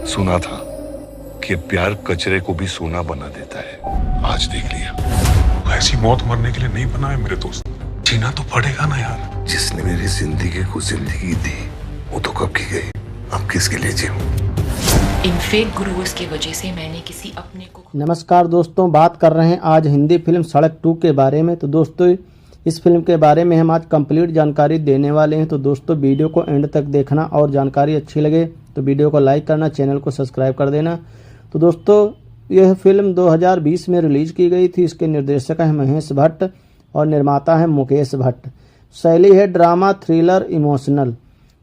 सुना था कि प्यार कचरे को भी सोना बना देता है। आज देख लिया। ऐसी मौत मरने के लिए नहीं बना है मेरे दोस्त, जीना तो पड़ेगा ना यार। जिसने मेरी जिंदगी को जिंदगी दी वो तो कब की गई, अब किसके लिए जीऊं? इन फेक गुरुओं की वजह से मैंने किसी अपने को। नमस्कार दोस्तों, बात कर रहे हैं आज हिंदी फिल्म सड़क 2 के बारे में। तो दोस्तों इस फिल्म के बारे में हम आज कंप्लीट जानकारी देने वाले हैं। तो दोस्तों वीडियो को एंड तक देखना और जानकारी अच्छी लगे तो वीडियो को लाइक करना, चैनल को सब्सक्राइब कर देना। तो दोस्तों यह फिल्म 2020 में रिलीज की गई थी। इसके निर्देशक हैं महेश भट्ट और निर्माता हैं मुकेश भट्ट। शैली है ड्रामा, थ्रिलर, इमोशनल।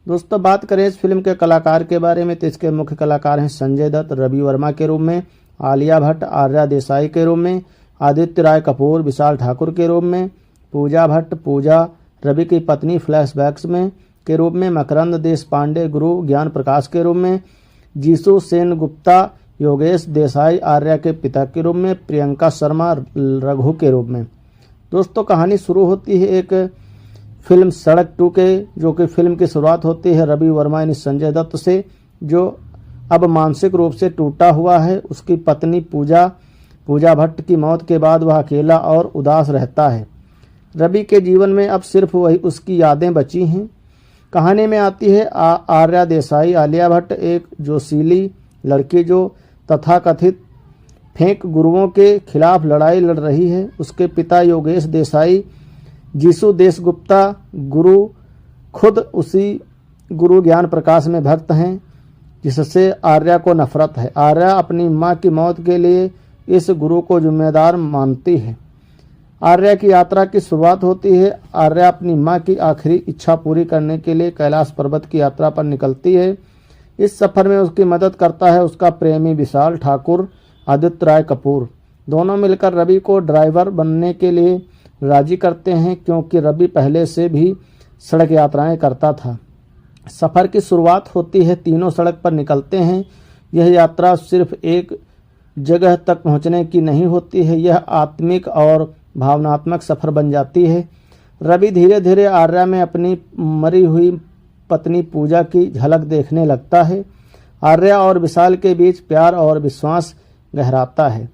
दोस्तों बात करें इस फिल्म के कलाकार के बारे में तो इसके मुख्य कलाकार हैं संजय दत्त रवि वर्मा के रूप में, आलिया भट्ट आर्या देसाई के रूप में, आदित्य राय कपूर विशाल ठाकुर के रूप में, पूजा भट्ट पूजा रवि की पत्नी फ्लैशबैक्स में के रूप में, मकरंद देश पांडे गुरु ज्ञान प्रकाश के रूप में, जीसू सेन गुप्ता योगेश देसाई आर्या के पिता के रूप में, प्रियंका शर्मा रघु के रूप में। दोस्तों कहानी शुरू होती है एक फिल्म सड़क 2 के, जो कि फिल्म की शुरुआत होती है रवि वर्मा यानी संजय दत्त से, जो अब मानसिक रूप से टूटा हुआ है। उसकी पत्नी पूजा भट्ट की मौत के बाद वह अकेला और उदास रहता है। रवि के जीवन में अब सिर्फ वही उसकी यादें बची हैं। कहानी में आती है आर्या देसाई आलिया भट्ट, एक जोशीली लड़की जो तथाकथित फेक गुरुओं के खिलाफ लड़ाई लड़ रही है। उसके पिता योगेश देसाई जीसू देशगुप्ता गुरु खुद उसी गुरु ज्ञान प्रकाश में भक्त हैं, जिससे आर्या को नफरत है। आर्या अपनी मां की मौत के लिए इस गुरु को जिम्मेदार मानती है। आर्या की यात्रा की शुरुआत होती है। आर्या अपनी मां की आखिरी इच्छा पूरी करने के लिए कैलाश पर्वत की यात्रा पर निकलती है। इस सफर में उसकी मदद करता है उसका प्रेमी विशाल ठाकुर आदित्य राय कपूर। दोनों मिलकर रवि को ड्राइवर बनने के लिए राजी करते हैं, क्योंकि रवि पहले से भी सड़क यात्राएं करता था। सफ़र की शुरुआत होती है, तीनों सड़क पर निकलते हैं। यह यात्रा सिर्फ एक जगह तक पहुंचने की नहीं होती है, यह आत्मिक और भावनात्मक सफ़र बन जाती है। रवि धीरे धीरे आर्या में अपनी मरी हुई पत्नी पूजा की झलक देखने लगता है। आर्या और विशाल के बीच प्यार और विश्वास गहराता है।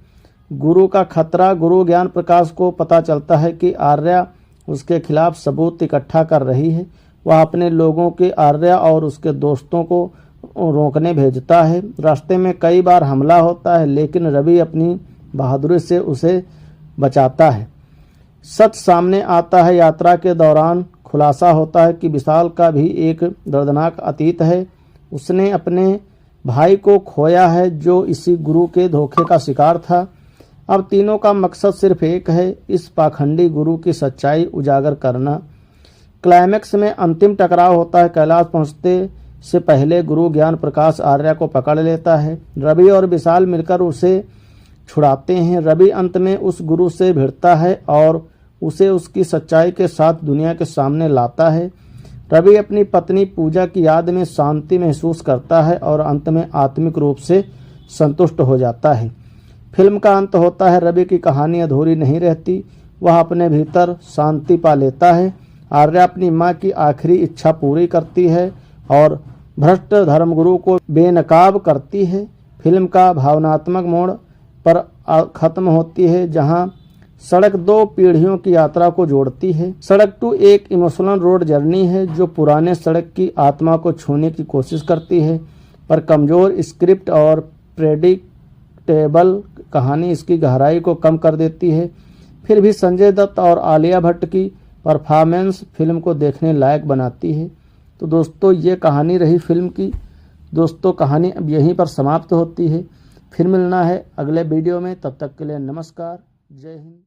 गुरु का खतरा गुरु ज्ञान प्रकाश को पता चलता है कि आर्या उसके खिलाफ सबूत इकट्ठा कर रही है। वह अपने लोगों के आर्या और उसके दोस्तों को रोकने भेजता है। रास्ते में कई बार हमला होता है, लेकिन रवि अपनी बहादुरी से उसे बचाता है। सच सामने आता है। यात्रा के दौरान खुलासा होता है कि विशाल का भी एक दर्दनाक अतीत है। उसने अपने भाई को खोया है, जो इसी गुरु के धोखे का शिकार था। अब तीनों का मकसद सिर्फ एक है, इस पाखंडी गुरु की सच्चाई उजागर करना। क्लाइमैक्स में अंतिम टकराव होता है। कैलाश पहुंचते से पहले गुरु ज्ञान प्रकाश आर्या को पकड़ लेता है। रवि और विशाल मिलकर उसे छुड़ाते हैं। रवि अंत में उस गुरु से भिड़ता है और उसे उसकी सच्चाई के साथ दुनिया के सामने लाता है। रवि अपनी पत्नी पूजा की याद में शांति महसूस करता है और अंत में आत्मिक रूप से संतुष्ट हो जाता है। फिल्म का अंत होता है। रवि की कहानी अधूरी नहीं रहती, वह अपने भीतर शांति पा लेता है। आर्या अपनी मां की आखिरी इच्छा पूरी करती है और भ्रष्ट धर्मगुरु को बेनकाब करती है। फिल्म का भावनात्मक मोड़ पर खत्म होती है, जहां सड़क 2 पीढ़ियों की यात्रा को जोड़ती है। सड़क 2 एक इमोशनल रोड जर्नी है, जो पुराने सड़क की आत्मा को छूने की कोशिश करती है, पर कमजोर स्क्रिप्ट और प्रेडिक्टेबल कहानी इसकी गहराई को कम कर देती है। फिर भी संजय दत्त और आलिया भट्ट की परफॉर्मेंस फिल्म को देखने लायक बनाती है। तो दोस्तों ये कहानी रही फिल्म की। दोस्तों कहानी अब यहीं पर समाप्त होती है। फिर मिलना है अगले वीडियो में, तब तक के लिए नमस्कार, जय हिंद।